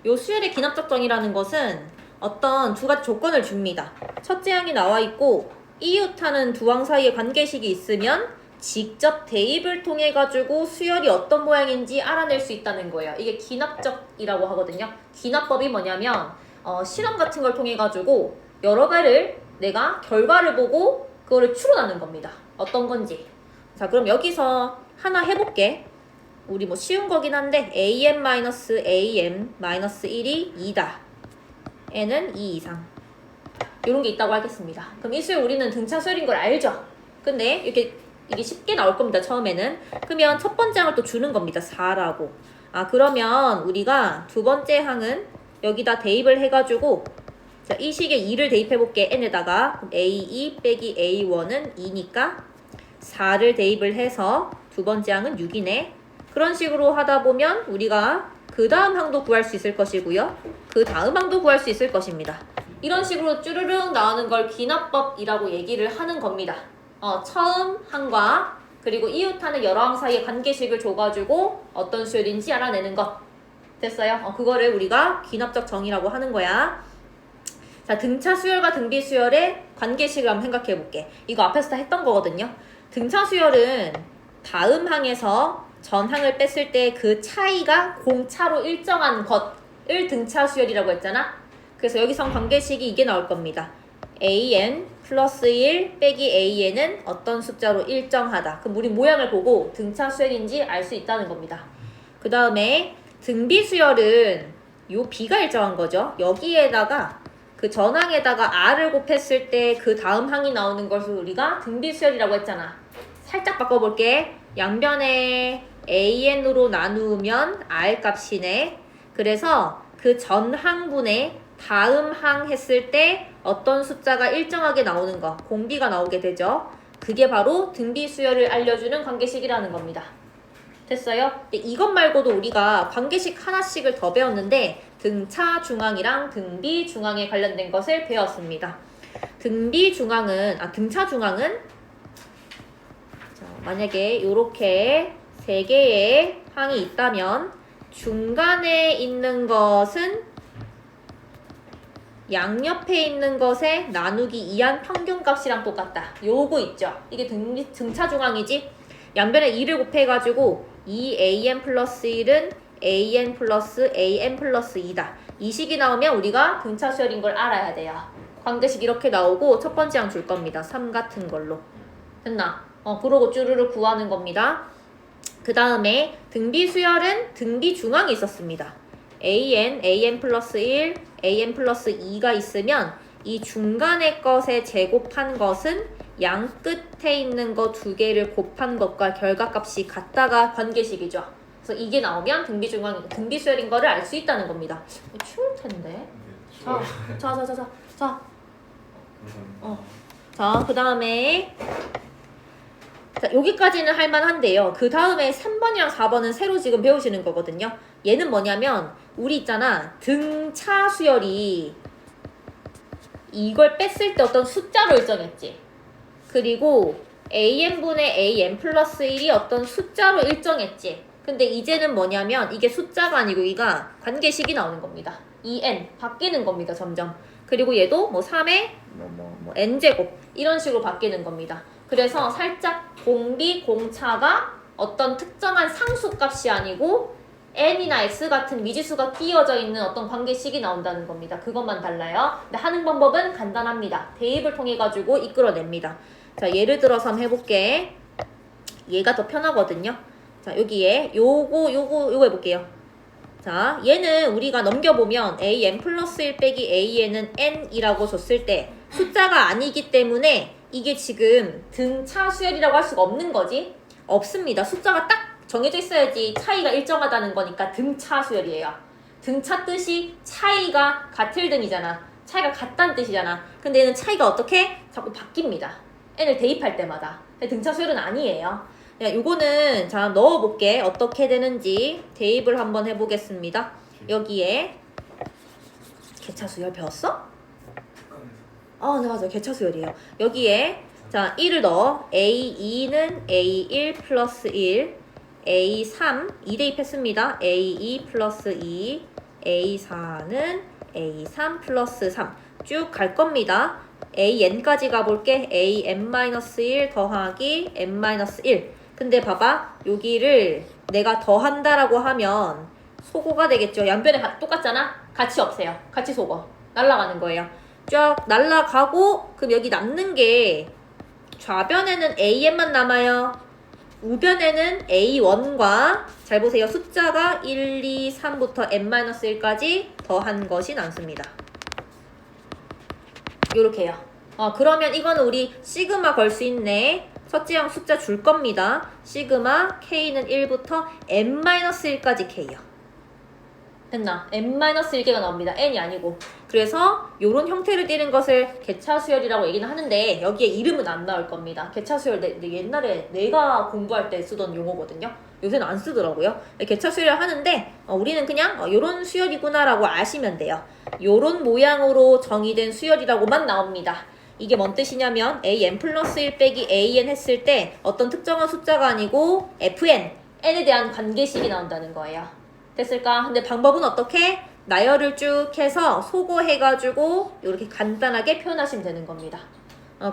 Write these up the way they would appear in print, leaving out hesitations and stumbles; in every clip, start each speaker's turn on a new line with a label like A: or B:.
A: 요 수열의 기납적 정의라는 것은 어떤 두 가지 조건을 줍니다. 첫째 항이 나와 있고 이웃하는 두 항 사이에 관계식이 있으면 직접 대입을 통해 가지고 수열이 어떤 모양인지 알아낼 수 있다는 거예요. 이게 기납적이라고 하거든요. 기납법이 뭐냐면 실험 같은 걸 통해 가지고 여러 가지를 내가 결과를 보고 그거를 추론하는 겁니다. 어떤 건지. 자, 그럼 여기서 하나 해볼게. 우리 뭐 쉬운 거긴 한데 am-am-1이 2다. n은 2 이상. 이런 게 있다고 하겠습니다. 그럼 이 수열 우리는 등차 수열인 걸 알죠? 근데 이게 쉽게 나올 겁니다. 처음에는. 그러면 첫 번째 항을 또 주는 겁니다. 4라고. 그러면 우리가 두 번째 항은 여기다 대입을 해가지고 자, 이 식에 2를 대입해볼게. n에다가 a2 빼기 a1은 2니까 4를 대입을 해서 두 번째 항은 6이네. 그런 식으로 하다 보면 우리가 그 다음 항도 구할 수 있을 것이고요. 그 다음 항도 구할 수 있을 것입니다. 이런 식으로 쭈르륵 나오는 걸 기납법이라고 얘기를 하는 겁니다. 처음 항과 그리고 이웃하는 여러 항 사이의 관계식을 줘가지고 어떤 수열인지 알아내는 것. 됐어요? 그거를 우리가 기납적 정의라고 하는 거야. 자, 등차 수열과 등비 수열의 관계식을 한번 생각해 볼게. 이거 앞에서 다 했던 거거든요. 등차 수열은 다음 항에서 전 항을 뺐을 때 그 차이가 공차로 일정한 것을 등차 수열이라고 했잖아. 그래서 여기서 관계식이 이게 나올 겁니다. an 플러스 1 빼기 an은 어떤 숫자로 일정하다. 그럼 우리 모양을 보고 등차 수열인지 알 수 있다는 겁니다. 그 다음에 등비 수열은 요 b가 일정한 거죠. 여기에다가 그 전항에다가 r을 곱했을 때 그 다음 항이 나오는 것을 우리가 등비 수열이라고 했잖아. 살짝 바꿔볼게. 양변에 an으로 나누면 r 값이네. 그래서 그 전 항분의 다음 항 했을 때 어떤 숫자가 일정하게 나오는 거, 공비가 나오게 되죠. 그게 바로 등비 수열을 알려주는 관계식이라는 겁니다. 됐어요? 이것 말고도 우리가 관계식 하나씩을 더 배웠는데 등차 중항이랑 등비 중항에 관련된 것을 배웠습니다. 등차 중항은 자, 만약에 이렇게 세 개의 항이 있다면 중간에 있는 것은 양옆에 있는 것에 나누기 2한 평균값이랑 똑같다. 요거 있죠? 이게 등차 중항이지? 양변에 2를 곱해가지고 2am 플러스 1은 an 플러스 am 플러스 2다. 이 식이 나오면 우리가 등차 수열인 걸 알아야 돼요. 관계식 이렇게 나오고 첫 번째 항 줄 겁니다. 3 같은 걸로. 됐나? 그러고 쭈르르 구하는 겁니다. 그 다음에 등비 수열은 등비 중항이 있었습니다. am 플러스 1, am 플러스 2가 있으면 이 중간의 것에 제곱한 것은 양 끝에 있는 거 두 개를 곱한 것과 결과값이 같다가 관계식이죠. 그래서 이게 나오면 등비 수열인 거를 알 수 있다는 겁니다. 추울 텐데. 자, 그 다음에 자, 여기까지는 할만한데요. 그 다음에 3번이랑 4번은 새로 지금 배우시는 거거든요. 얘는 뭐냐면 우리 있잖아. 등차 수열이 이걸 뺐을 때 어떤 숫자로 일정했지. 그리고 am분의 am 플러스 1이 어떤 숫자로 일정했지. 근데 이제는 뭐냐면 이게 숫자가 아니고 이가 관계식이 나오는 겁니다. 2n 바뀌는 겁니다. 점점. 그리고 얘도 뭐 3의 n제곱 이런 식으로 바뀌는 겁니다. 그래서 살짝 공비, 공차가 어떤 특정한 상수값이 아니고 n이나 x 같은 미지수가 끼어져 있는 어떤 관계식이 나온다는 겁니다. 그것만 달라요. 근데 하는 방법은 간단합니다. 대입을 통해 가지고 이끌어냅니다. 자, 예를 들어서 한번 해볼게. 얘가 더 편하거든요. 자, 여기에 요거 해볼게요. 자, 얘는 우리가 넘겨보면 am 플러스 1 빼기 an은 n이라고 줬을 때 숫자가 아니기 때문에 이게 지금 등차 수열이라고 할 수가 없는 거지? 없습니다. 숫자가 딱 정해져 있어야지 차이가 일정하다는 거니까 등차 수열이에요. 등차 뜻이 차이가 같을 등이잖아. 차이가 같다는 뜻이잖아. 근데 얘는 차이가 어떻게? 자꾸 바뀝니다. n을 대입할 때마다. 등차 수열은 아니에요. 요거는 자 넣어볼게. 어떻게 되는지 대입을 한번 해보겠습니다. 여기에 개차 수열 배웠어? 네, 맞아요. 개차 수열이에요. 여기에 자 1을 넣어. A2는 A1 플러스 1, A3 2 대입했습니다. A2 플러스 2, A4는 A3 플러스 3 쭉 갈 겁니다. AN까지 가볼게. AN-1 더하기 N-1. 근데 봐봐. 여기를 내가 더한다라고 하면 소거가 되겠죠. 양변에 똑같잖아. 같이 없애요. 같이 소거. 날아가는 거예요. 쫙 날아가고 그럼 여기 남는 게 좌변에는 AN만 남아요. 우변에는 A1과 잘 보세요. 숫자가 1, 2, 3부터 N-1까지 더한 것이 남습니다. 요렇게요. 그러면 이거는 우리 시그마 걸 수 있네. 첫째 형 숫자 줄 겁니다. 시그마 K는 1부터 N-1까지 K요. 됐나? N-1개가 나옵니다. N이 아니고. 그래서 요런 형태를 띠는 것을 개차수열이라고 얘기는 하는데 여기에 이름은 안 나올 겁니다. 개차수열 옛날에 내가 공부할 때 쓰던 용어거든요. 요새는 안 쓰더라고요. 개차수열을 하는데 우리는 그냥 요런 수열이구나 라고 아시면 돼요. 요런 모양으로 정의된 수열이라고만 나옵니다. 이게 뭔 뜻이냐면 AN 플러스 1 빼기 AN 했을 때 어떤 특정한 숫자가 아니고 FN, N에 대한 관계식이 나온다는 거예요. 됐을까? 근데 방법은 어떻게? 나열을 쭉 해서 소거해가지고 이렇게 간단하게 표현하시면 되는 겁니다.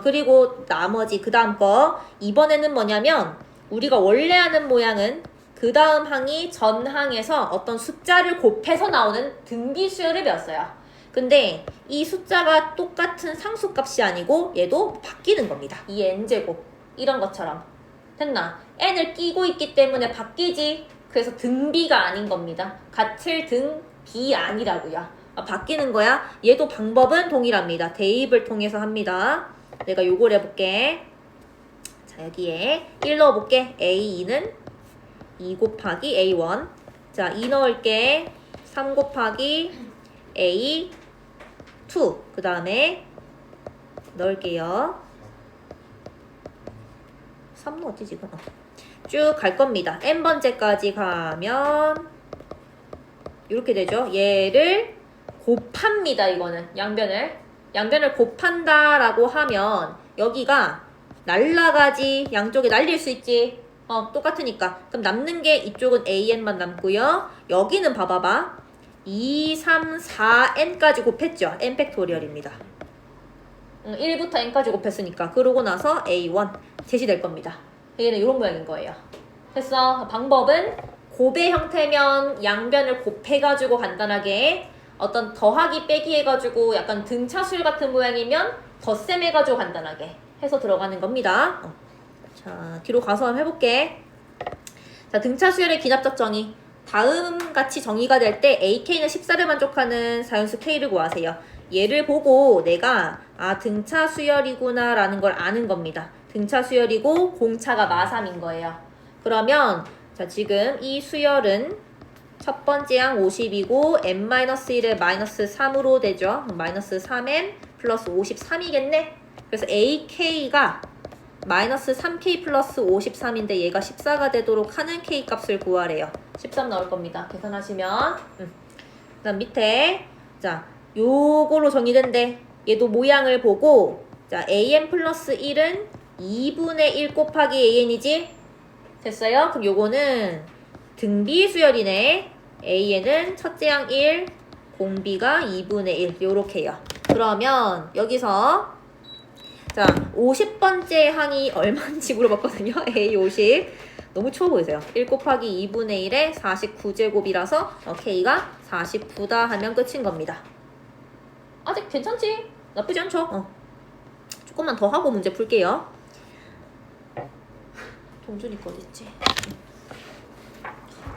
A: 그리고 나머지 그 다음 거 이번에는 뭐냐면 우리가 원래 하는 모양은 그 다음 항이 전 항에서 어떤 숫자를 곱해서 나오는 등비 수열을 배웠어요. 근데 이 숫자가 똑같은 상수값이 아니고 얘도 바뀌는 겁니다. 이 n제곱 이런 것처럼 됐나? n을 끼고 있기 때문에 바뀌지. 그래서 등비가 아닌 겁니다. 같을 등비 아니라고요. 바뀌는 거야. 얘도 방법은 동일합니다. 대입을 통해서 합니다. 내가 요걸 해볼게. 자, 여기에 1 넣어볼게. A2는 2 곱하기 A1. 자, 2 넣을게. 3 곱하기 A2. 그 다음에 넣을게요. 3 넣었지 지금. 쭉 갈 겁니다. n번째까지 가면 이렇게 되죠. 얘를 곱합니다. 이거는 양변을 곱한다 라고 하면 여기가 날라가지. 양쪽에 날릴 수 있지. 똑같으니까. 그럼 남는 게 이쪽은 AN만 남고요. 여기는 봐봐봐. 2, 3, 4n까지 곱했죠. n 팩토리얼입니다. 1부터 n까지 곱했으니까. 그러고 나서 A1 제시될 겁니다. 얘는 이런 모양인 거예요. 됐어. 방법은 곱의 형태면 양변을 곱해가지고 간단하게 어떤 더하기 빼기 해가지고 약간 등차수열 같은 모양이면 덧셈 해가지고 간단하게 해서 들어가는 겁니다. 자, 뒤로 가서 한번 해볼게. 자, 등차수열의 기납적 정의. 다음 같이 정의가 될 때 AK는 14를 만족하는 사연수 K를 구하세요. 얘를 보고 내가 등차수열이구나 라는 걸 아는 겁니다. 등차수열이고 공차가 마삼인 거예요. 그러면 자 지금 이 수열은 첫 번째 항 50이고 n-1에 마이너스 3으로 되죠. 마이너스 3n 플러스 53이겠네. 그래서 AK가 마이너스 3K 플러스 53인데 얘가 14가 되도록 하는 K 값을 구하래요. 13 나올 겁니다. 계산하시면 그 다음 밑에 자 요거로 정의된대. 얘도 모양을 보고 자 AN 플러스 1은 2분의 1 곱하기 AN이지? 됐어요? 그럼 요거는 등비 수열이네. AN은 첫째 항 1, 공비가 2분의 1 요렇게요. 그러면 여기서 자 50번째 항이 얼마인지 물어봤거든요. A50 너무 추워 보이세요. 1 곱하기 2분의 1에 49제곱이라서 K가 49다 하면 끝인 겁니다. 아직 괜찮지? 나쁘지 않죠? 조금만 더 하고 문제 풀게요. 동준이 거 어딨지?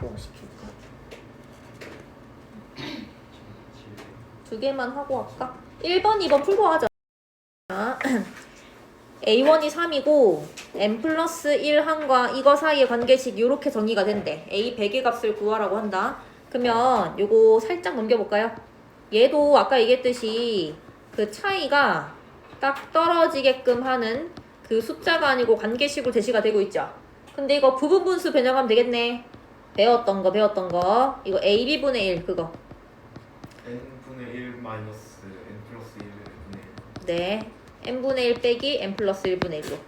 A: 뭐 시킬까? 2개만 하고 할까? 1번, 2번 풀고 하자. A1이 3이고 n 플러스 1항과 이거 사이의 관계식 이렇게 정의가 된대. A 100의 값을 구하라고 한다. 그러면 요거 살짝 넘겨볼까요? 얘도 아까 얘기했듯이 그 차이가 딱 떨어지게끔 하는 그 숫자가 아니고 관계식으로 제시가 되고 있죠. 근데 이거 부분분수 변형하면 되겠네. 배웠던 거 이거 AB분의 1 그거
B: n분의 1 마이너스 n 플러스 1분의 1.
A: 네 n분의 1 빼기 n 플러스 1분의 1로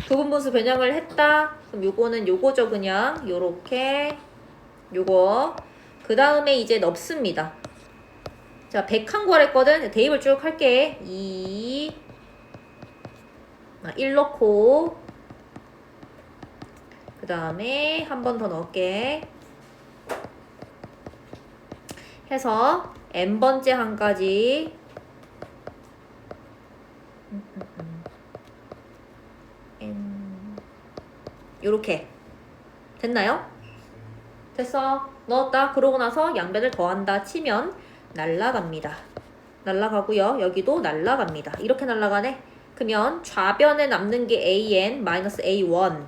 A: 부분분수 변형을 했다. 그럼 요거는 요거죠. 그냥 요렇게 요거 그 다음에 이제 넣습니다. 자, 100한 구하랬거든. 대입을 쭉 할게. 2 1 넣고 그 다음에 한 번 더 넣을게. 해서 n번째 항까지 n 요렇게 됐나요? 됐어. 넣었다. 그러고 나서 양변을 더한다 치면 날라갑니다. 날라가고요. 여기도 날라갑니다. 이렇게 날라가네. 그러면 좌변에 남는 게 an-a1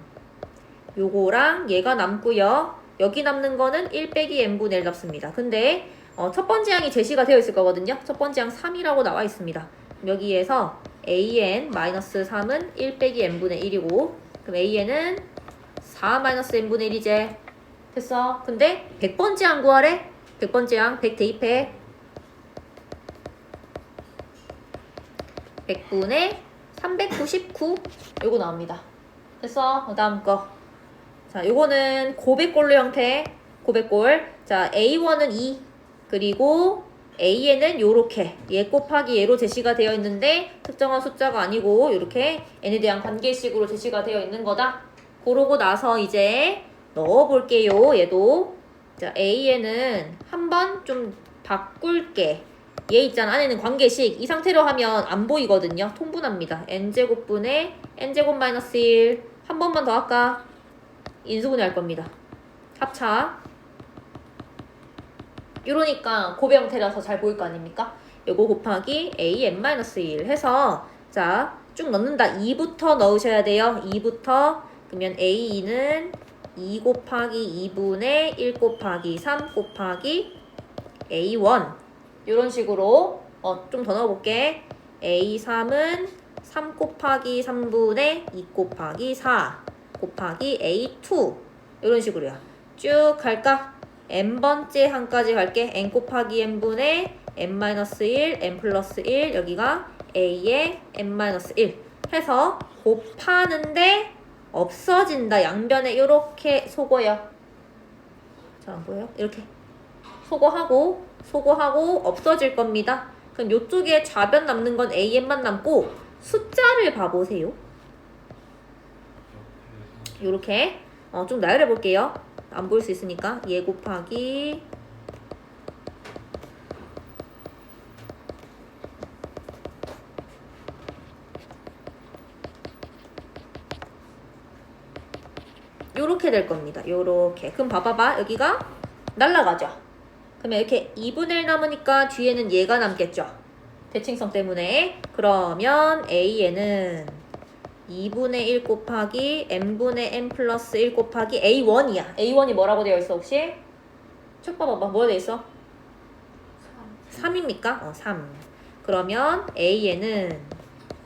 A: 요거랑 얘가 남고요. 여기 남는 거는 1 빼기 n분의 1 남습니다. 근데 첫 번째 항이 제시가 되어 있을 거거든요. 첫 번째 항 3이라고 나와 있습니다. 여기에서 an-3은 1 빼기 n분의 1이고 그럼 an은 4-n분의 1이제 됐어. 근데 100번째 항 구하래. 100번째 항 100 대입해. 100분의 399 요거 나옵니다. 됐어. 그 다음 거. 자, 요거는 고백골로 형태. 고백골. 자, A1은 2. 그리고 AN은 요렇게 얘 곱하기 얘로 제시가 되어 있는데 특정한 숫자가 아니고 요렇게 n에 대한 관계식으로 제시가 되어 있는 거다. 그러고 나서 이제 넣어볼게요. 얘도. 자, AN은 한번 좀 바꿀게. 얘 있잖아. 안에는 관계식. 이 상태로 하면 안 보이거든요. 통분합니다. n제곱분의 n제곱 마이너스 1. 한 번만 더 할까? 인수분해 할 겁니다. 합차. 이러니까 고배 형태라서 잘 보일 거 아닙니까? 요거 곱하기 an-1 해서 자, 쭉 넣는다. 2부터 넣으셔야 돼요. 2부터. 그러면 a는 2 곱하기 2분의 1 곱하기 3 곱하기 a1 이런 식으로 좀 더 넣어볼게. a3은 3 곱하기 3분의 2 곱하기 4 곱하기 a2 이런 식으로요. 쭉 갈까? n번째 항까지 갈게. n 곱하기 n분의 n-1 n 플러스 1 여기가 a의 n-1 해서 곱하는데 없어진다. 양변에 이렇게 소거요. 잘 안 보여요? 이렇게 소거하고 없어질 겁니다. 그럼 이쪽에 좌변 남는 건 an만 남고 숫자를 봐보세요. 요렇게 좀 나열해 볼게요. 안 보일 수 있으니까 얘 곱하기 요렇게 될 겁니다. 요렇게. 그럼 봐봐봐. 여기가 날라가죠. 그러면 이렇게 2분의 1 남으니까 뒤에는 얘가 남겠죠. 대칭성 때문에. 그러면 a는 2분의 1 곱하기 n분의 n 플러스 1 곱하기 a1이야. a1이 뭐라고 되어 있어 혹시? 쭉 봐봐봐. 뭐가 되어 있어? 3입니까? 3. 그러면 a는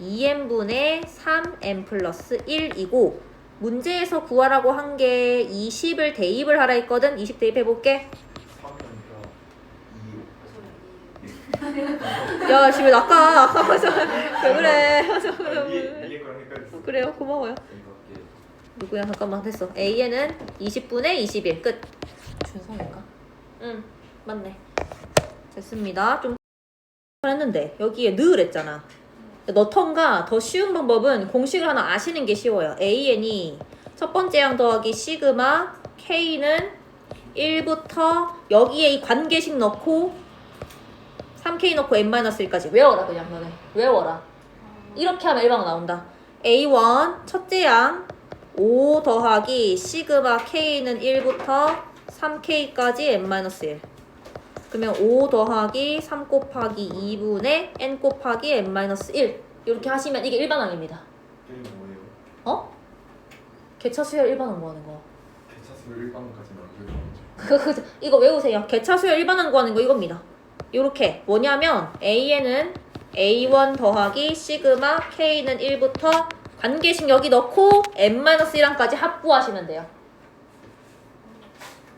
A: 2n분의 3n 플러스 1이고 문제에서 구하라고 한 게 20을 대입을 하라 했거든. 20 대입해볼게.
B: 3이
A: 야, 지금 아까 왜 그래?
B: 위에 거랑 헷갈렸어.
A: 그래요. 고마워요. 누구야? 잠깐만 됐어. AN은 20분의 21 끝. 준성인가? 응, 맞네. 됐습니다. 좀 했는데 여기에 늘 했잖아. 너턴가 더 쉬운 방법은 공식을 하나 아시는 게 쉬워요. AN이 첫 번째 항 더하기 시그마 K는 1부터 여기에 이 관계식 넣고 3K 넣고 n-1까지 외워라. 그냥 너네 외워라. 이렇게 하면 1방 나온다. A1 첫째 항 5 더하기 시그마 K는 1부터 3K까지 n-1 그러면 5 더하기 3 곱하기 2분의 n 곱하기 n-1 이렇게 하시면 이게 1반항입니다.
B: 게임 뭐예요?
A: 어? 개차 수열 1반항 구하는 거.
B: 개차수 1반까지만 외우는
A: 이거 외우세요. 개차 수열 1반항 구하는 거 이겁니다. 요렇게 뭐냐면 AN은 A1 더하기 시그마 K는 1부터 관계식 여기 넣고 n-1항까지 합구하시면 돼요.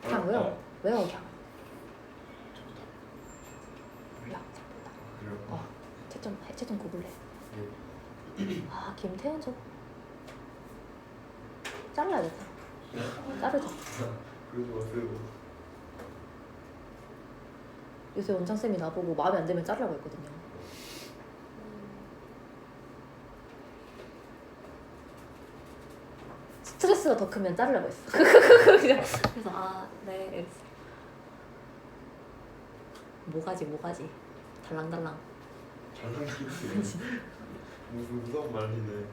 A: 그냥 외워. 외워 그냥.
B: 그래요?
A: 채점 구글래. 아, 김태현 저거 잘라야겠다. 자르자.
B: 그러지 마세요.
A: 요새 원장쌤이 나보고 마음에 안 들면 자르라고 했거든요. 스트레스가 더 크면 자르라고 했어. 그래서 네. 이랬어. 뭐가지 달랑달랑.
B: 장난기지. 무슨 무서운 말이네.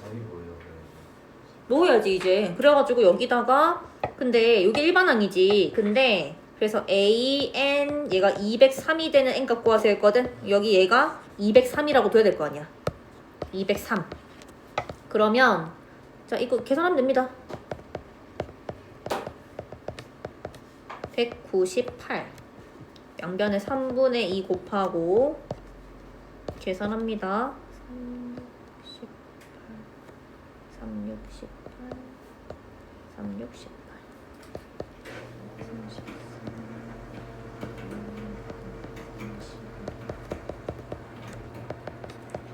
B: 답이 뭐예요?
A: 넣어야지 이제. 그래가지고 여기다가 근데 이게 일반항이지. 근데 그래서 a, n 얘가 203이 되는 n 값 구하세요 했거든. 여기 얘가 203이라고 둬야 될 거 아니야. 203. 그러면 자 이거 계산하면 됩니다. 198. 양변에 3분의 2 곱하고 계산합니다. 368 368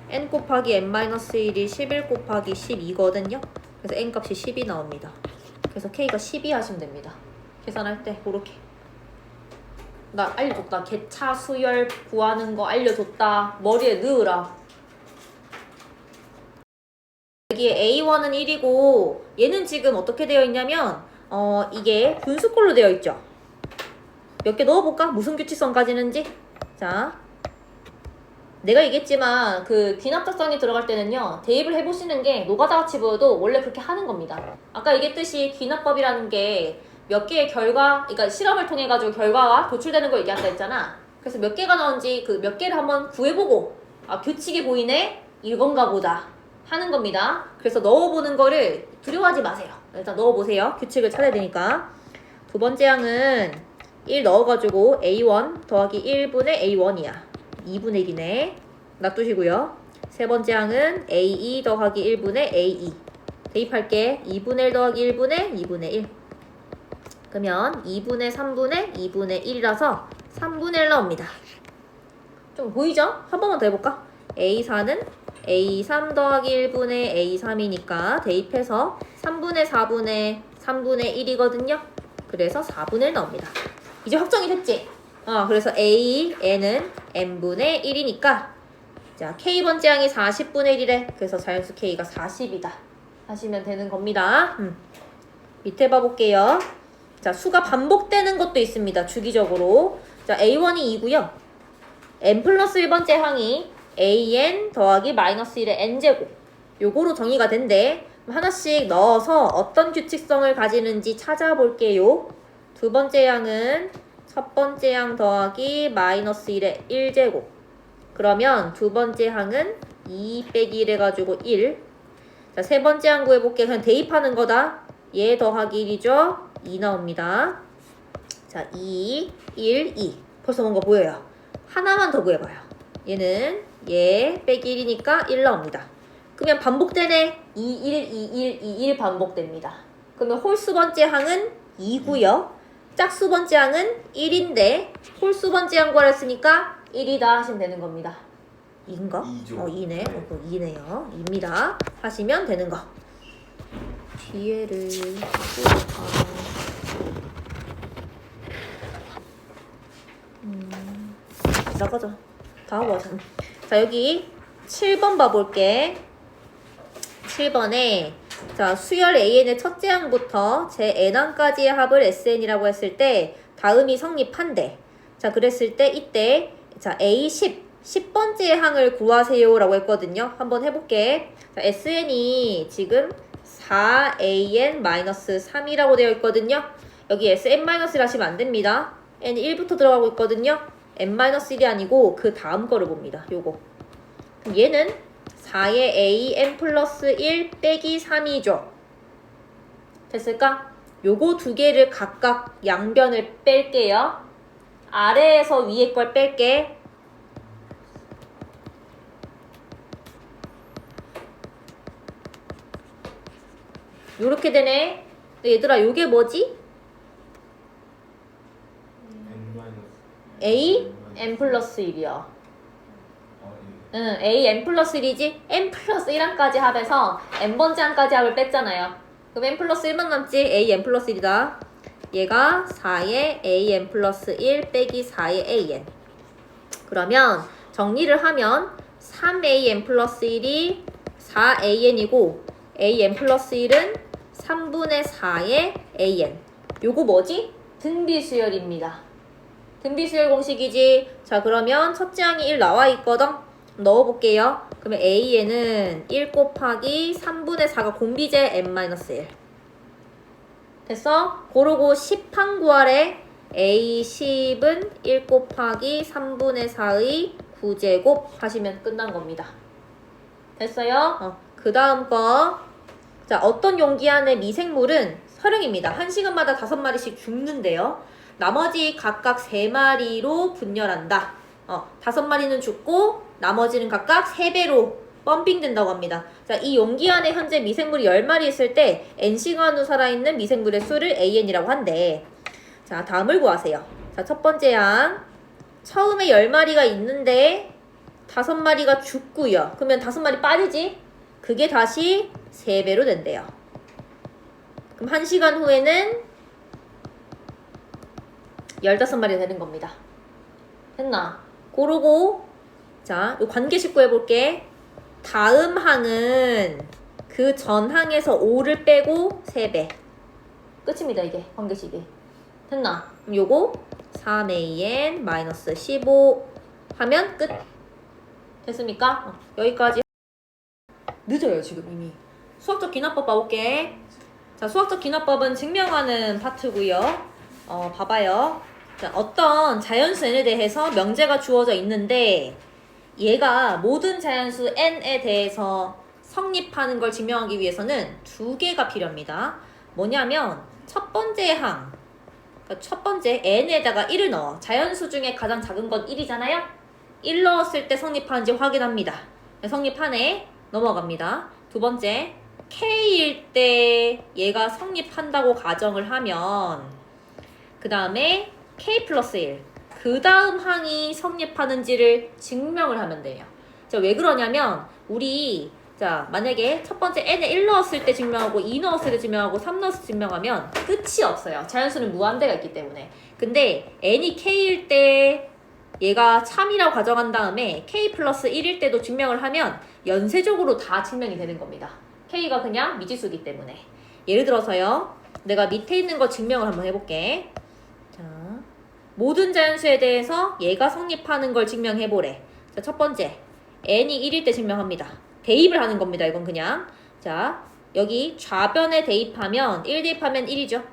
A: n 곱하기 n-1이 11 곱하기 12거든요. 그래서 n 값이 10이 나옵니다. 그래서 k가 12 하시면 됩니다. 계산할 때 그렇게. 나 알려줬다. 개차 수열 구하는 거 알려줬다. 머리에 넣으라. 여기에 A1은 1이고 얘는 지금 어떻게 되어 있냐면 이게 분수꼴로 되어 있죠. 몇 개 넣어볼까? 무슨 규칙성 가지는지. 자, 내가 얘기했지만 그 귀납작성이 들어갈 때는요 대입을 해보시는 게 노가다 같이 보여도 원래 그렇게 하는 겁니다. 아까 얘기했듯이 귀납법이라는 게 몇 개의 결과, 그러니까 실험을 통해 가지고 결과가 도출되는 걸 얘기한다 했잖아. 그래서 몇 개가 나온지 그 몇 개를 한번 구해보고 규칙이 보이네? 이건가 보다 하는 겁니다. 그래서 넣어보는 거를 두려워하지 마세요. 일단 넣어보세요. 규칙을 찾아야 되니까. 두 번째 항은 1 넣어가지고 A1 더하기 1분의 A1이야. 2분의 1이네. 놔두시고요. 세 번째 항은 A2 더하기 1분의 A2. 대입할게. 2분의 1 더하기 1분의 2분의 1. 그러면 2분의 3분의 2분의 1이라서 3분의 1 나옵니다. 좀 보이죠? 한 번만 더 해볼까? A4는 A3 더하기 1분의 A3이니까 대입해서 3분의 4분의 3분의 1이거든요. 그래서 4분의 1 나옵니다. 이제 확정이 됐지? 그래서 A, N은 N분의 1이니까 자 K번째 항이 40분의 1이래. 그래서 자연수 K가 40이다. 하시면 되는 겁니다. 밑에 봐볼게요. 자, 수가 반복되는 것도 있습니다. 주기적으로. 자, A1이 2고요. N 플러스 1번째 항이 AN 더하기 마이너스 1의 N제곱. 요거로 정의가 된대. 하나씩 넣어서 어떤 규칙성을 가지는지 찾아볼게요. 두 번째 항은 첫 번째 항 더하기 마이너스 1의 1제곱. 그러면 두 번째 항은 2 빼기 1 해가지고 1. 자, 세 번째 항 구해볼게. 그냥 대입하는 거다. 얘 더하기 1이죠. 2 나옵니다. 자, 2, 1, 2. 벌써 뭔가 보여요. 하나만 더 구해봐요. 얘는 얘 빼기 1이니까 1 나옵니다. 그러면 반복되네. 2, 1, 2, 1, 2, 1 반복됩니다. 그러면 홀수 번째 항은 2고요. 짝수 번째 항은 1인데 홀수 번째 항 구하랬으니까 1이다 하시면 되는 겁니다. 2인가?
B: 2죠.
A: 2네. 그럼 2네요. 2입니다. 하시면 되는 거. 뒤에를 나가자. 다 하고 하자. 자, 여기 7번 봐볼게. 7번에 자, 수열 AN의 첫째 항부터 제 N항까지의 합을 SN이라고 했을 때 다음이 성립한대. 자, 그랬을 때 이때 자, A10 10번째 항을 구하세요 라고 했거든요. 한번 해볼게. 자, SN이 지금 4AN-3이라고 되어 있거든요. 여기 SN-1을 하시면 안 됩니다. N이 1부터 들어가고 있거든요. N-1이 아니고 그 다음 거를 봅니다. 요거. 얘는 4의 AN 플러스 1 빼기 3이죠. 됐을까? 요거 두 개를 각각 양변을 뺄게요. 아래에서 위에 걸 뺄게. 요렇게 되네. 얘들아, 요게 뭐지? A, N 플러스 1이야. 응, a n 플러스 1이지 n 플러스 1항까지 합해서 n번째 항까지 합을 뺐잖아요. 그럼 n 플러스 1만 남지 a n 플러스 1이다. 얘가 4의 a n 플러스 1 빼기 4의 a n. 그러면 정리를 하면 3a n 플러스 1이 4a n이고 a n 플러스 1은 3분의 4의 a n. 요거 뭐지? 등비수열입니다. 등비수열 공식이지. 자, 그러면 첫째 항이 1 나와 있거든. 넣어볼게요. 그러면 AN은 1 곱하기 3분의 4가 공비제 n-1. 됐어? 고르고 10항 구하래. A10은 1 곱하기 3분의 4의 9제곱 하시면 끝난 겁니다. 됐어요? 그 다음 거. 자, 어떤 용기 안에 미생물은 서령입니다. 1시간마다 5마리씩 죽는데요. 나머지 각각 3마리로 분열한다. 5마리는 죽고 나머지는 각각 3배로 펌핑 된다고 합니다. 자, 이 용기 안에 현재 미생물이 10마리 있을 때 n시간 후 살아있는 미생물의 수를 an이라고 한대. 자, 다음을 구하세요. 자, 첫 번째 항. 처음에 10마리가 있는데 5마리가 죽고요. 그러면 5마리 빠지지? 그게 다시 3배로 된대요. 그럼 1시간 후에는 15마리 되는 겁니다. 됐나? 고르고 자, 요 관계식 구해볼게. 다음 항은 그 전 항에서 5를 빼고 3배. 끝입니다, 이게 관계식이. 됐나? 그럼 요거 3an-15 하면 끝. 됐습니까? 여기까지. 늦어요, 지금 이미. 수학적 기납법 봐볼게. 자, 수학적 기납법은 증명하는 파트고요. 봐봐요. 자, 어떤 자연수 n에 대해서 명제가 주어져 있는데 얘가 모든 자연수 n에 대해서 성립하는 걸 증명하기 위해서는 2개가 필요합니다. 뭐냐면 첫 번째 항, 그러니까 첫 번째 n에다가 1을 넣어. 자연수 중에 가장 작은 건 1이잖아요. 1 넣었을 때 성립하는지 확인합니다. 성립하네. 넘어갑니다. 두 번째, k일 때 얘가 성립한다고 가정을 하면 그 다음에 k 플러스 1, 그 다음 항이 성립하는지를 증명을 하면 돼요. 자, 왜 그러냐면 우리 자, 만약에 첫 번째 n에 1 넣었을 때 증명하고 2 넣었을 때 증명하고 3 넣었을 때 증명하면 끝이 없어요. 자연수는 무한대가 있기 때문에. 근데 n이 k일 때 얘가 참이라고 가정한 다음에 k 플러스 1일 때도 증명을 하면 연쇄적으로 다 증명이 되는 겁니다. k가 그냥 미지수이기 때문에. 예를 들어서요. 내가 밑에 있는 거 증명을 한번 해볼게. 자, 모든 자연수에 대해서 얘가 성립하는 걸 증명해보래. 자, 첫 번째, n이 1일 때 증명합니다. 대입을 하는 겁니다. 이건 그냥. 자, 여기 좌변에 대입하면 1 대입하면 1이죠.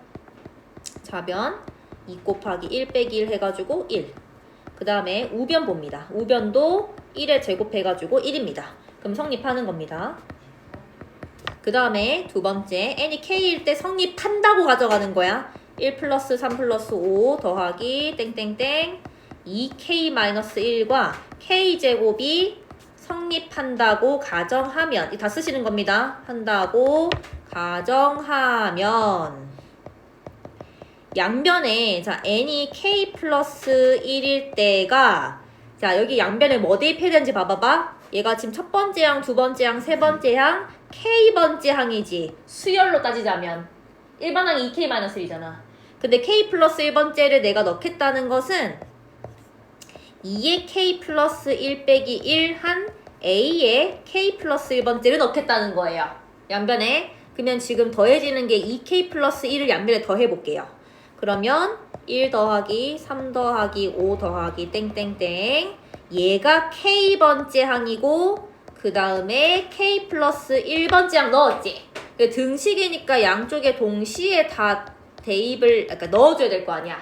A: 좌변 2 곱하기 1 빼기 1 해가지고 1. 그 다음에 우변 봅니다. 우변도 1에 제곱해가지고 1입니다. 그럼 성립하는 겁니다. 그 다음에 두 번째, n이 k일 때 성립한다고 가져가는 거야. 1 플러스 3 플러스 5 더하기 땡땡땡 2k-1과 k제곱이 성립한다고 가정하면, 다 쓰시는 겁니다. 한다고 가정하면 양변에 자 n이 k 플러스 1일 때가 자 여기 양변에 뭐 대입해야 되는지 봐봐봐. 얘가 지금 첫 번째 항, 두 번째 항, 세 번째 항, k번째 항이지. 수열로 따지자면 일반 항이 2k-1이잖아. 근데 k 플러스 1번째를 내가 넣겠다는 것은 2의 k 플러스 1 빼기 1 한 a의 k 플러스 1번째를 넣겠다는 거예요. 양변에. 그러면 지금 더해지는 게 2k 플러스 1을 양변에 더해볼게요. 그러면 1 더하기 3 더하기 5 더하기 땡땡땡 얘가 k번째 항이고 그 다음에 k 플러스 1번째 항 넣었지. 등식이니까 양쪽에 동시에 다 대입을 그러니까 넣어줘야 될 거 아니야.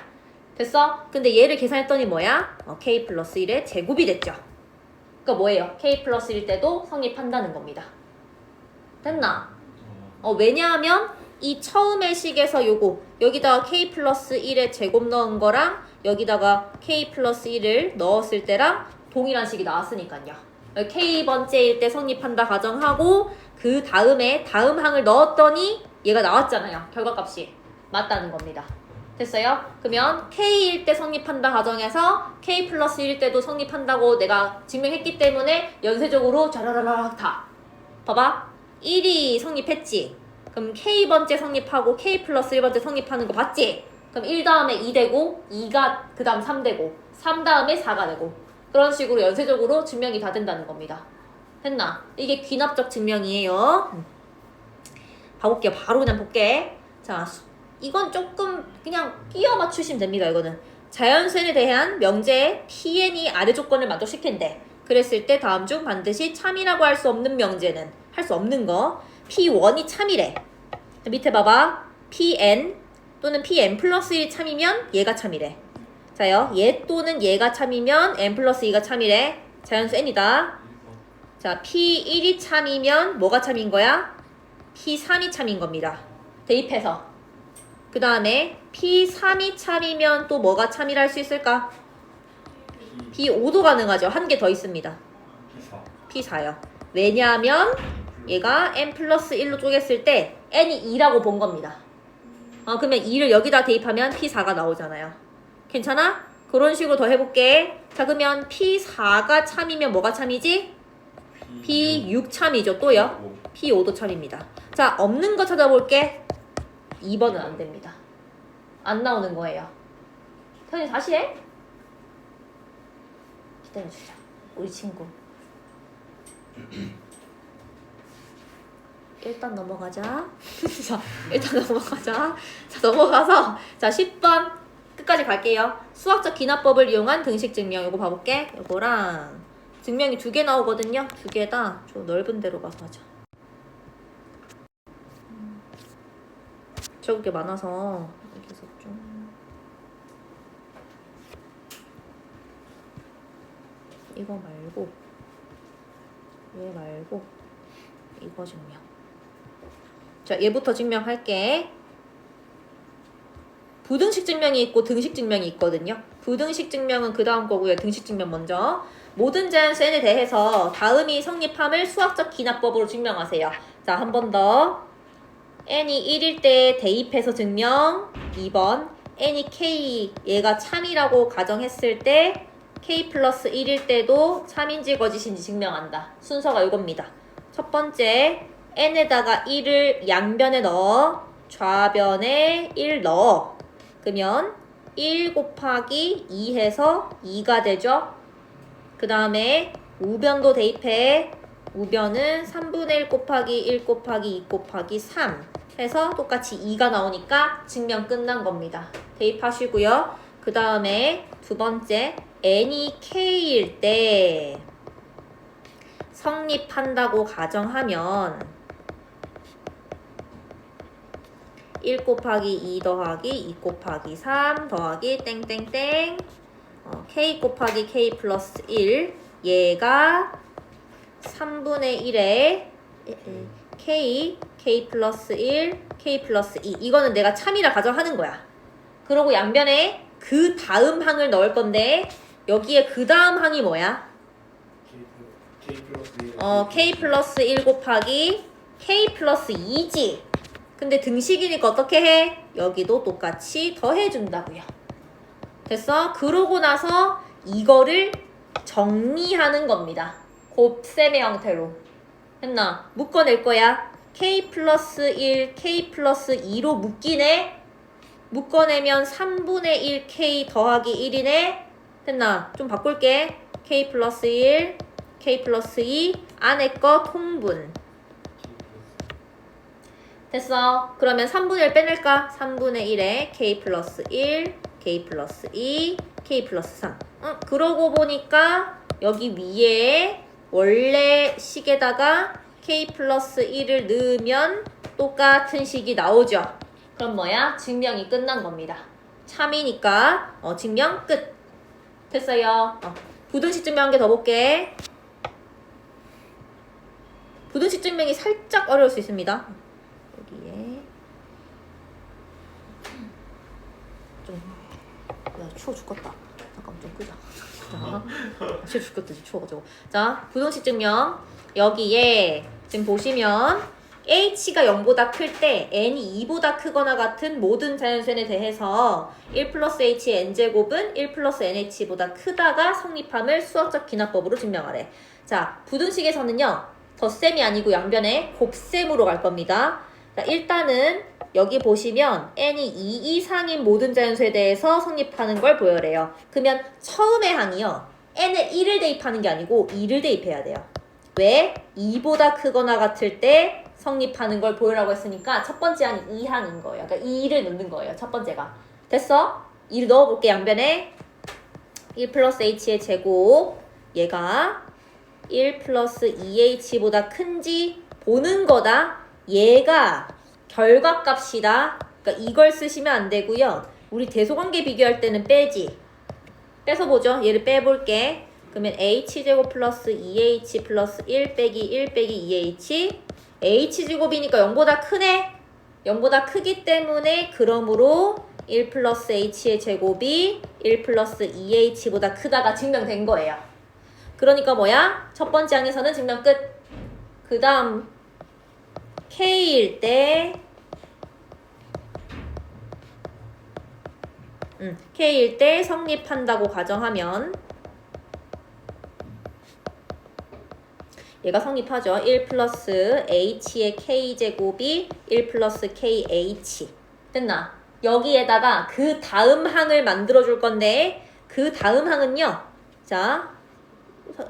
A: 됐어? 근데 얘를 계산했더니 뭐야? k 플러스 1의 제곱이 됐죠. 그러니까 뭐예요? k 플러스 1 때도 성립한다는 겁니다. 됐나? 왜냐하면 이 처음의 식에서 요거 여기다가 k 플러스 1의 제곱 넣은 거랑 여기다가 k 플러스 1을 넣었을 때랑 동일한 식이 나왔으니까요. k번째일 때 성립한다 가정하고 그 다음에 다음 항을 넣었더니 얘가 나왔잖아요. 결과값이 맞다는 겁니다. 됐어요? 그러면 K일 때 성립한다 가정해서 K 플러스 1일 때도 성립한다고 내가 증명했기 때문에 연쇄적으로 자라라락 다. 봐봐. 1이 성립했지? 그럼 K번째 성립하고 K 플러스 1번째 성립하는 거 봤지? 그럼 1 다음에 2 되고 2가 그 다음 3 되고 3 다음에 4가 되고 그런 식으로 연쇄적으로 증명이 다 된다는 겁니다. 됐나? 이게 귀납적 증명이에요. 봐볼게요. 바로 그냥 볼게. 자, 이건 조금 그냥 끼워 맞추시면 됩니다. 이거는 자연수에 대한 명제의 PN이 아래 조건을 만족시킨대. 그랬을 때 다음 중 반드시 참이라고 할 수 없는 명제는 할 수 없는 거 P1이 참이래. 밑에 봐봐. PN 또는 PN 플러스 1이 참이면 얘가 참이래. 자요. 얘 또는 얘가 참이면 N 플러스 2가 참이래. 자연수 N이다. 자, P1이 참이면 뭐가 참인 거야? P3이 참인 겁니다. 대입해서. 그 다음에 P3이 참이면 또 뭐가 참이라 할 수 있을까? P5도 가능하죠. 한 개 더 있습니다. P4요. 왜냐하면 얘가 N 플러스 1로 쪼갰을 때 N이 2라고 본 겁니다. 그러면 2를 여기다 대입하면 P4가 나오잖아요. 괜찮아? 그런 식으로 더 해볼게. 자, 그러면 P4가 참이면 뭐가 참이지? P6 참이죠. 또요? P5도 참입니다. 자, 없는 거 찾아볼게. 2번은 안 됩니다. 안 나오는 거예요. 선생님 다시 해? 기다려주자. 우리 친구. 일단 넘어가자. 자, 일단 넘어가자. 자, 넘어가서 자 10번 끝까지 갈게요. 수학적 기납법을 이용한 등식 증명. 이거 봐볼게. 이거랑 증명이 2개 나오거든요. 2개다. 좀 넓은 데로 가서 하자. 적을 게 많아서 여기서 좀 이거 말고 얘 말고 이거 증명. 자, 얘부터 증명할게. 부등식 증명이 있고 등식 증명이 있거든요. 부등식 증명은 그 다음 거고요. 등식 증명 먼저. 모든 자연수 n에 대해서 다음이 성립함을 수학적 기납법으로 증명하세요. 자, 한 번 더. n이 1일 때 대입해서 증명. 2번. n이 k 얘가 참이라고 가정했을 때 k 플러스 1일 때도 참인지 거짓인지 증명한다. 순서가 이겁니다. 첫 번째, n에다가 1을 양변에 넣어. 좌변에 1 넣어. 그러면 1 곱하기 2 해서 2가 되죠. 그 다음에 우변도 대입해. 우변은 3분의 1 곱하기 1 곱하기 2 곱하기 3 해서 똑같이 2가 나오니까 증명 끝난 겁니다. 대입하시고요. 그 다음에 두 번째, n이 k일 때 성립한다고 가정하면 1 곱하기 2 더하기 2 곱하기 3 더하기 땡땡땡 k 곱하기 k 플러스 1 얘가 3분의 1에 k 플러스 1 k 플러스 2 이거는 내가 참이라 가정하는 거야. 그러고 양변에 그 다음 항을 넣을 건데 여기에 그 다음 항이 뭐야? k 플러스 1 곱하기 k 플러스 2지. 근데 등식이니까 어떻게 해? 여기도 똑같이 더해준다고요. 됐어? 그러고 나서 이거를 정리하는 겁니다. 곱셈의 형태로. 했나? 묶어낼 거야. k 플러스 1, k 플러스 2로 묶이네. 묶어내면 3분의 1 k 더하기 1이네. 됐나? 좀 바꿀게. k 플러스 1, k 플러스 2 안에 거 통분. 됐어. 그러면 3분의 1 빼낼까? 3분의 1에 k 플러스 1, k 플러스 2, k 플러스 3. 그러고 보니까 여기 위에 원래 식에다가 k 플러스 1을 넣으면 똑같은 식이 나오죠. 그럼 뭐야? 증명이 끝난 겁니다. 참이니까 증명 끝. 됐어요. 부등식 증명 한 개 더 볼게. 부등식 증명이 살짝 어려울 수 있습니다. 여기에 야 추워 죽겠다. 잠깐만 좀 끄자. 자, 추워 죽겠다. 추워가지고. 자, 부등식 증명 여기에 지금 보시면 h가 0보다 클 때 n이 2보다 크거나 같은 모든 자연수에 대해서 1 플러스 h의 n제곱은 1 플러스 nh보다 크다가 성립함을 수학적 기납법으로 증명하래. 자, 부등식에서는요. 덧셈이 아니고 양변에 곱셈으로 갈 겁니다. 자, 일단은 여기 보시면 n이 2 이상인 모든 자연수에 대해서 성립하는 걸 보여래요. 그러면 처음의 항이요. n에 1을 대입하는 게 아니고 2를 대입해야 돼요. 왜? 2보다 크거나 같을 때 성립하는 걸 보여라고 했으니까 첫 번째 항이 2항인 거예요. 그러니까 2를 넣는 거예요. 첫 번째가. 됐어? 2를 넣어볼게 양변에. 1 플러스 h의 제곱. 얘가 1 플러스 2h보다 큰지 보는 거다. 얘가 결과값이다. 그러니까 이걸 쓰시면 안 되고요. 우리 대소관계 비교할 때는 빼지. 빼서 보죠. 얘를 빼볼게. 그러면 h제곱 플러스 2h 플러스 1 빼기 1 빼기 2h. h제곱이니까 0보다 크네. 0보다 크기 때문에 그러므로 1 플러스 h의 제곱이 1 플러스 2h보다 크다가 증명된 거예요. 그러니까 뭐야? 첫 번째 항에서는 증명 끝. 그 다음 K일 때 K일 때 성립한다고 가정하면 얘가 성립하죠. 1 플러스 H의 K제곱이 1 플러스 KH. 됐나? 여기에다가 그 다음 항을 만들어줄 건데 그 다음 항은요. 자,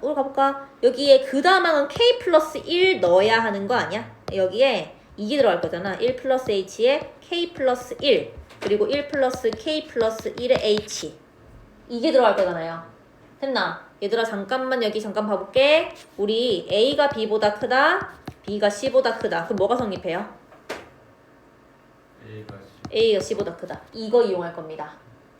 A: 우리 가볼까? 여기에 그 다음 항은 K 플러스 1 넣어야 하는 거 아니야? 여기에 이게 들어갈 거잖아. 1 플러스 H에 K 플러스 1 그리고 1 플러스 K 플러스 1의 H 이게 들어갈 거잖아요. 됐나? 얘들아 잠깐만 여기 잠깐 봐볼게. 우리 A가 B보다 크다. B가 C보다 크다. 그럼 뭐가 성립해요? A가 C보다 크다. 이거 이용할 겁니다.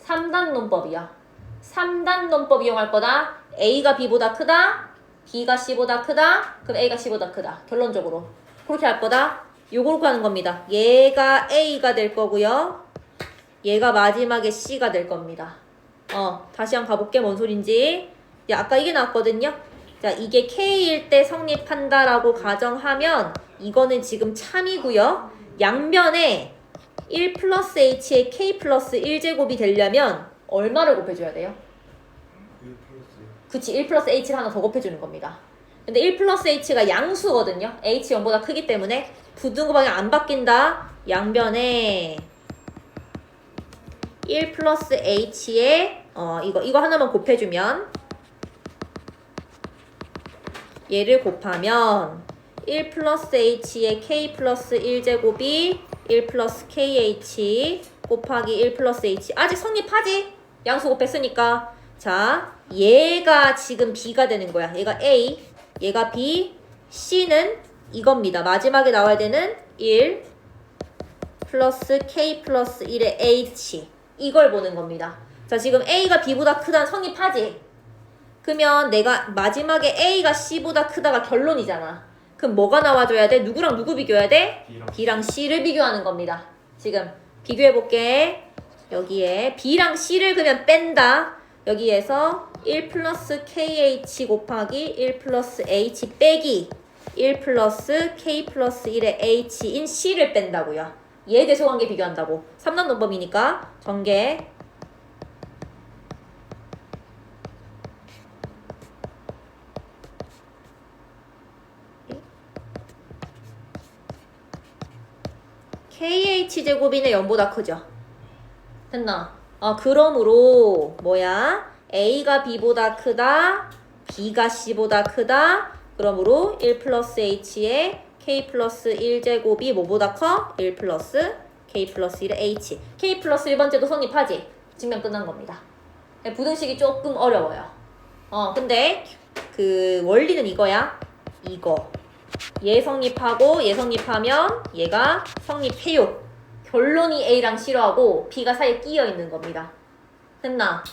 A: 3단 논법이야. 3단 논법 이용할 거다. A가 B보다 크다. B가 C보다 크다. 그럼 A가 C보다 크다. 결론적으로. 그렇게 할 거다. 요걸 하는 겁니다. 얘가 A가 될 거고요. 얘가 마지막에 C가 될 겁니다. 다시 한번 가볼게. 뭔 소린지. 야, 아까 이게 나왔거든요. 자, 이게 K일 때 성립한다라고 가정하면 이거는 지금 참이고요. 양변에 1 플러스 H의 K 플러스 1제곱이 되려면 얼마를 곱해줘야 돼요?
B: 1 플러스
A: 그치, 1 플러스 H를 하나 더 곱해주는 겁니다. 근데 1 플러스 H가 양수거든요. H 0보다 크기 때문에 부등호 방향 안 바뀐다. 양변에 1 플러스 H에 이거 하나만 곱해주면 얘를 곱하면 1 플러스 H의 K 플러스 1제곱이 1 플러스 KH 곱하기 1 플러스 H 아직 성립하지? 양수 곱했으니까. 자, 얘가 지금 B가 되는 거야. 얘가 A, 얘가 B, C는 이겁니다. 마지막에 나와야 되는 1 플러스 K 플러스 1의 H 이걸 보는 겁니다. 자, 지금 A가 B보다 크다는 성립하지? 그러면 내가 마지막에 A가 C보다 크다가 결론이잖아. 그럼 뭐가 나와줘야 돼? 누구랑 누구 비교해야 돼? B랑 C를 비교하는 겁니다. 지금 비교해볼게. 여기에 B랑 C를 그냥 뺀다. 여기에서 1 플러스 KH 곱하기 1 플러스 H 빼기 1 플러스 K 플러스 1의 H인 C를 뺀다고요. 얘에 대해서 관계 비교한다고. 3단 논법이니까 전개. KH제곱이네 0보다 크죠? 됐나? 그러므로 뭐야? A가 B보다 크다. B가 C보다 크다. 그러므로 1 플러스 H에 K 플러스 1제곱이 뭐보다 커? 1 플러스 K 플러스 1의 H. K 플러스 1번째도 성립하지? 증명 끝난 겁니다. 부등식이 조금 어려워요. 근데 그 원리는 이거야. 이거. 얘 성립하고 얘 성립하면 얘가 성립해요. 결론이 A랑 C로 하고 B가 사이에 끼어 있는 겁니다. 됐나?